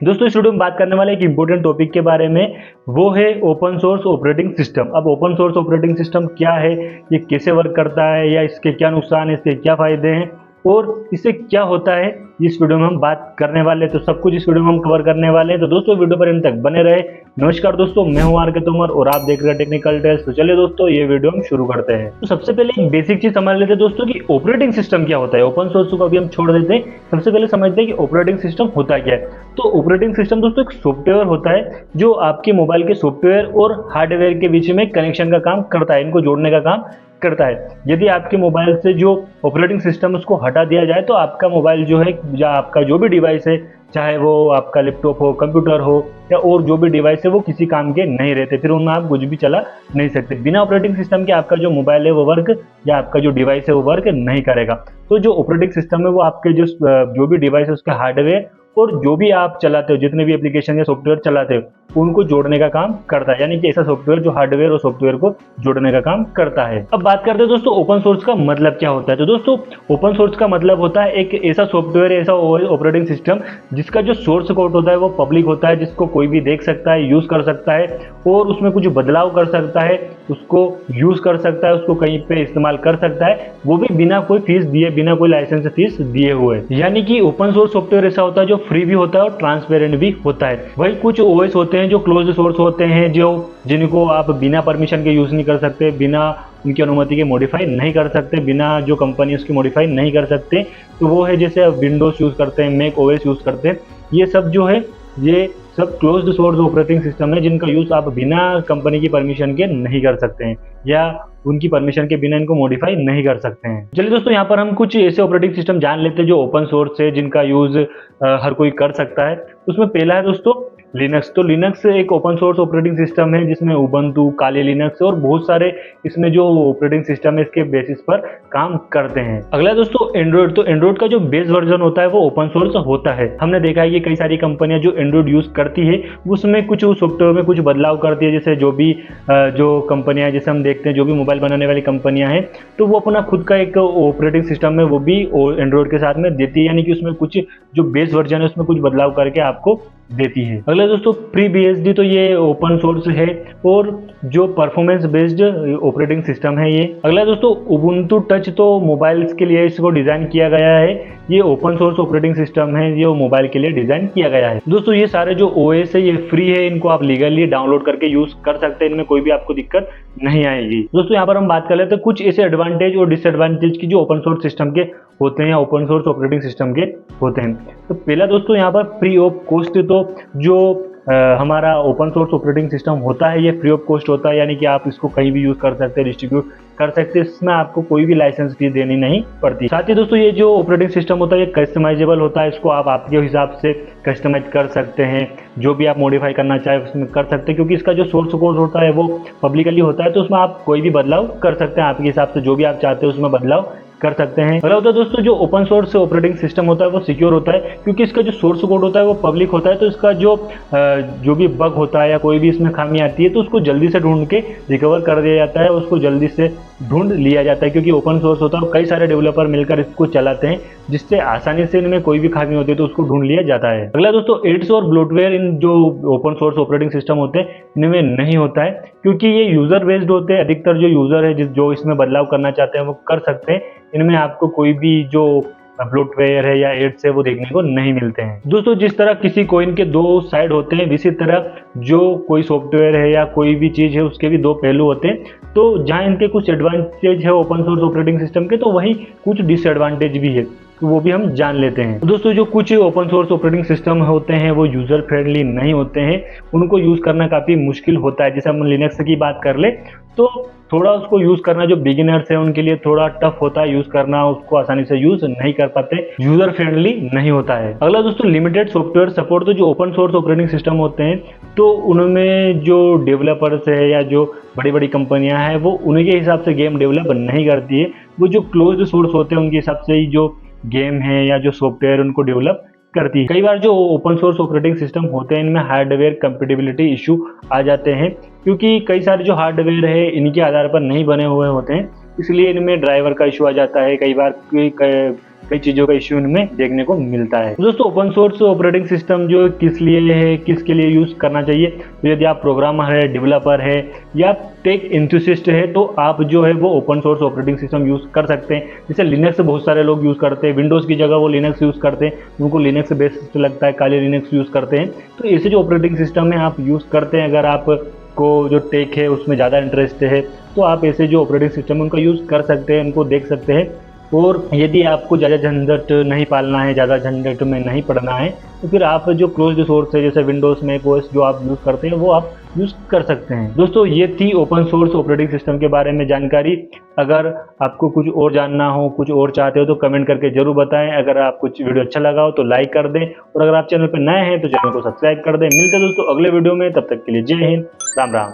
दोस्तों इस वीडियो में बात करने वाले एक इंपॉर्टेंट टॉपिक के बारे में, वो है ओपन सोर्स ऑपरेटिंग सिस्टम। अब ओपन सोर्स ऑपरेटिंग सिस्टम क्या है, ये कैसे वर्क करता है, या इसके क्या नुकसान है, इसके क्या फायदे हैं और इससे क्या होता है, इस वीडियो में हम बात करने वाले हैं। तो सब कुछ इस वीडियो में हम कवर करने वाले हैं, तो दोस्तों वीडियो पर अंत तक बने रहे। नमस्कार दोस्तों, मैं हूं आर के तोमर और आप देख रहे हैं टेक्निकल टेल्स। तो चलिए दोस्तों ये वीडियो हम शुरू करते हैं। तो सबसे पहले एक बेसिक चीज समझ लेते हैं दोस्तों कि ऑपरेटिंग सिस्टम क्या होता है। ओपन सोर्स को अभी हम छोड़ देते हैं, सबसे पहले समझते हैं कि ऑपरेटिंग सिस्टम होता क्या है। तो ऑपरेटिंग सिस्टम दोस्तों एक सॉफ्टवेयर होता है जो आपके मोबाइल के सॉफ्टवेयर और हार्डवेयर के बीच में कनेक्शन का काम करता है, इनको जोड़ने का काम करता है। यदि आपके मोबाइल से जो ऑपरेटिंग सिस्टम उसको हटा दिया जाए तो आपका मोबाइल जो है, या आपका जो भी डिवाइस है, चाहे वो आपका लैपटॉप हो, कंप्यूटर हो या और जो भी डिवाइस है, वो किसी काम के नहीं रहते, फिर उनमें आप कुछ भी चला नहीं सकते। बिना ऑपरेटिंग सिस्टम के आपका जो मोबाइल है वो वर्क, या आपका जो डिवाइस है वो वर्क नहीं करेगा। तो जो ऑपरेटिंग सिस्टम है वो आपके जो भी डिवाइस है उसके हार्डवेयर और जो भी आप चलाते हो, जितने भी एप्लीकेशन या सॉफ्टवेयर चलाते हो, उनको जोड़ने का काम करता है। यानी कि ऐसा सॉफ्टवेयर जो हार्डवेयर और सॉफ्टवेयर को जोड़ने का काम करता है। अब बात करते हैं दोस्तों ओपन सोर्स का मतलब क्या होता है। तो दोस्तों ओपन सोर्स का मतलब होता है एक ऐसा सॉफ्टवेयर, ऐसा ऑपरेटिंग सिस्टम जिसका जो सोर्स कोड होता है वो पब्लिक होता है, जिसको कोई भी देख सकता है, यूज कर सकता है और उसमें कुछ बदलाव कर सकता है, उसको यूज कर सकता है, उसको कहीं पे इस्तेमाल कर सकता है, वो भी बिना कोई फीस दिए, बिना कोई लाइसेंस फीस दिए हुए। यानी कि ओपन सोर्स सॉफ्टवेयर ऐसा होता है जो फ्री भी होता है और ट्रांसपेरेंट भी होता है। वही कुछ ओएस होते हैं जो क्लोज सोर्स होते हैं, जो जिनको आप बिना परमिशन के यूज नहीं कर सकते, बिना उनकी अनुमति के मॉडिफाई नहीं कर सकते, बिना जो कंपनी उसकी मॉडिफाई नहीं कर सकते। तो वो है जैसे आप विंडोज यूज करते हैं, मैक ओएस यूज करते हैं, ये सब जो है ये सब क्लोज्ड सोर्स ऑपरेटिंग सिस्टम है जिनका यूज आप बिना कंपनी की परमिशन के नहीं कर सकते हैं, या उनकी परमिशन के बिना इनको मॉडिफाई नहीं कर सकते हैं। चलिए दोस्तों यहाँ पर हम कुछ ऐसे ऑपरेटिंग सिस्टम जान लेते हैं जो ओपन सोर्स है, जिनका यूज हर कोई कर सकता है। उसमें पहला है दोस्तों लिनक्स। तो लिनक्स एक ओपन सोर्स ऑपरेटिंग सिस्टम है जिसमें उबंटू, काली लिनक्स और बहुत सारे इसमें जो ऑपरेटिंग सिस्टम है इसके बेसिस पर काम करते हैं। अगला दोस्तों एंड्रॉइड। तो एंड्रॉइड का जो बेस वर्जन होता है वो ओपन सोर्स होता है। हमने देखा है कि कई सारी कंपनियां जो एंड्रॉइड यूज करती है उसमें कुछ सॉफ्टवेयर में कुछ बदलाव करती है। जैसे जो भी जो कंपनियां, जैसे हम देखते हैं जो भी मोबाइल बनाने वाली कंपनियां हैं, तो वो अपना खुद का एक ऑपरेटिंग सिस्टम है वो भी एंड्रॉइड के साथ में देती है। यानी कि उसमें कुछ जो बेस वर्जन है उसमें कुछ बदलाव करके आपको देती है। अगला दोस्तों FreeBSD। तो ये ओपन सोर्स है और जो परफॉर्मेंस बेस्ड ऑपरेटिंग सिस्टम है ये। अगला दोस्तों उबुंटू टच। तो मोबाइल्स के लिए इसको डिजाइन किया गया है, ये ओपन सोर्स ऑपरेटिंग सिस्टम है, ये मोबाइल के लिए डिजाइन किया गया है। दोस्तों ये सारे जो ओएस है ये फ्री है, इनको आप लीगली डाउनलोड करके यूज कर सकते हैं, इनमें कोई भी आपको दिक्कत नहीं आएगी। दोस्तों यहाँ पर हम बात कर लेते हैं कुछ ऐसे एडवांटेज और डिसएडवांटेज की जो ओपन सोर्स सिस्टम के होते हैं, ओपन सोर्स ऑपरेटिंग सिस्टम के होते हैं। तो पहला दोस्तों यहाँ पर फ्री ऑफ कॉस्ट। तो जो हमारा ओपन सोर्स ऑपरेटिंग सिस्टम होता है ये फ्री ऑफ कॉस्ट होता है, यानी कि आप इसको कहीं भी यूज कर सकते हैं, डिस्ट्रीब्यूट कर सकते हैं, इसमें आपको कोई भी लाइसेंस फीस देनी नहीं पड़ती। साथ ही दोस्तों ये जो ऑपरेटिंग सिस्टम होता है ये कस्टमाइजेबल होता है, इसको आप आपके हिसाब से कस्टमाइज कर सकते हैं, जो भी आप मॉडिफाई करना चाहे उसमें कर सकते हैं, क्योंकि इसका जो सोर्स कोड होता है वो पब्लिकली होता है, तो उसमें आप कोई भी बदलाव कर सकते हैं, आपके हिसाब से जो भी आप चाहते हैं उसमें बदलाव कर सकते हैं। अगला होता है दोस्तों जो ओपन सोर्स ऑपरेटिंग सिस्टम होता है वो सिक्योर होता है, क्योंकि इसका जो सोर्स कोड होता है वो पब्लिक होता है, तो इसका जो भी बग होता है या कोई भी इसमें खामी आती है तो उसको जल्दी से ढूंढ के रिकवर कर दिया जाता है, उसको जल्दी से ढूंढ लिया जाता है, क्योंकि ओपन सोर्स होता है और कई सारे डेवलपर मिलकर इसको चलाते हैं, जिससे आसानी से इनमें कोई भी खामी होती है तो उसको ढूंढ लिया जाता है। अगला दोस्तों एड्स और ब्लोटवेयर इन जो ओपन सोर्स ऑपरेटिंग सिस्टम होते हैं इनमें नहीं होता है, क्योंकि ये यूजर बेस्ड होते हैं। अधिकतर जो यूजर है जो इसमें बदलाव करना चाहते हैं वो कर सकते हैं, इनमें आपको कोई भी जो ब्लोटवेयर है या एड्स है वो देखने को नहीं मिलते हैं। दोस्तों जिस तरह किसी कॉइन के दो साइड होते हैं, इसी तरह जो कोई सॉफ्टवेयर है या कोई भी चीज है उसके भी दो पहलू होते हैं। तो जहाँ इनके कुछ एडवांटेज है ओपन सोर्स ऑपरेटिंग सिस्टम के, तो वहीं कुछ डिसएडवांटेज भी है, तो वो भी हम जान लेते हैं। दोस्तों जो कुछ ओपन सोर्स ऑपरेटिंग सिस्टम होते हैं वो यूजर फ्रेंडली नहीं होते हैं, उनको यूज करना काफी मुश्किल होता है। जैसे हम लिनक्स की बात कर ले तो थोड़ा उसको यूज करना जो बिगिनर्स है उनके लिए थोड़ा टफ होता है यूज करना, उसको आसानी से यूज नहीं कर पाते, यूजर फ्रेंडली नहीं होता है। अगला दोस्तों लिमिटेड सॉफ्टवेयर सपोर्ट। तो जो ओपन सोर्स ऑपरेटिंग सिस्टम होते हैं तो उनमें जो डेवलपर्स है या जो बड़ी बड़ी कंपनियां हैं वो उनके हिसाब से गेम डेवलप नहीं करती है, वो जो क्लोज्ड सोर्स होते हैं उनके हिसाब से ही जो गेम है या जो सॉफ्टवेयर उनको डेवलप करती है। कई बार जो ओपन सोर्स ऑपरेटिंग सिस्टम होते हैं इनमें हार्डवेयर कंपेटिबिलिटी इशू आ जाते हैं, क्योंकि कई सारे जो हार्डवेयर है इनके आधार पर नहीं बने हुए होते हैं, इसलिए इनमें ड्राइवर का इशू आ जाता है। कई बार कई चीज़ों का इश्यू इनमें देखने को मिलता है। तो दोस्तों ओपन सोर्स ऑपरेटिंग सिस्टम जो किस लिए है, किसके लिए यूज़ करना चाहिए, तो यदि आप प्रोग्रामर है, डेवलपर है या टेक एंथुसिस्ट है तो आप जो है वो open source operating system use कर सकते हैं। जैसे लिनक्स बहुत सारे लोग यूज़ करते हैं, विंडोज़ की जगह वो लिनक्स यूज़ करते हैं, उनको लिनक्स बेस्ट लगता है, काली लिनक्स यूज़ करते हैं। तो ऐसे जो ऑपरेटिंग सिस्टम है आप यूज़ करते हैं, अगर आपको जो टेक है उसमें ज़्यादा इंटरेस्ट है तो आप ऐसे जो ऑपरेटिंग सिस्टम है उनका यूज़ कर सकते हैं, उनको देख सकते हैं। और यदि आपको ज़्यादा झंझट नहीं पालना है, ज़्यादा झंझट में नहीं पड़ना है, तो फिर आप जो क्लोज्ड सोर्स है जैसे विंडोज़ में ओएस जो आप यूज़ करते हैं वो आप यूज़ कर सकते हैं। दोस्तों ये थी ओपन सोर्स ऑपरेटिंग सिस्टम के बारे में जानकारी। अगर आपको कुछ और जानना हो, कुछ और चाहते हो तो कमेंट करके जरूर बताएं। अगर आपको वीडियो अच्छा लगा हो तो लाइक कर दें, और अगर आप चैनल पर नए हैं तो चैनल को सब्सक्राइब कर दें। मिलते हैं दोस्तों अगले वीडियो में, तब तक के लिए जय हिंद, राम राम।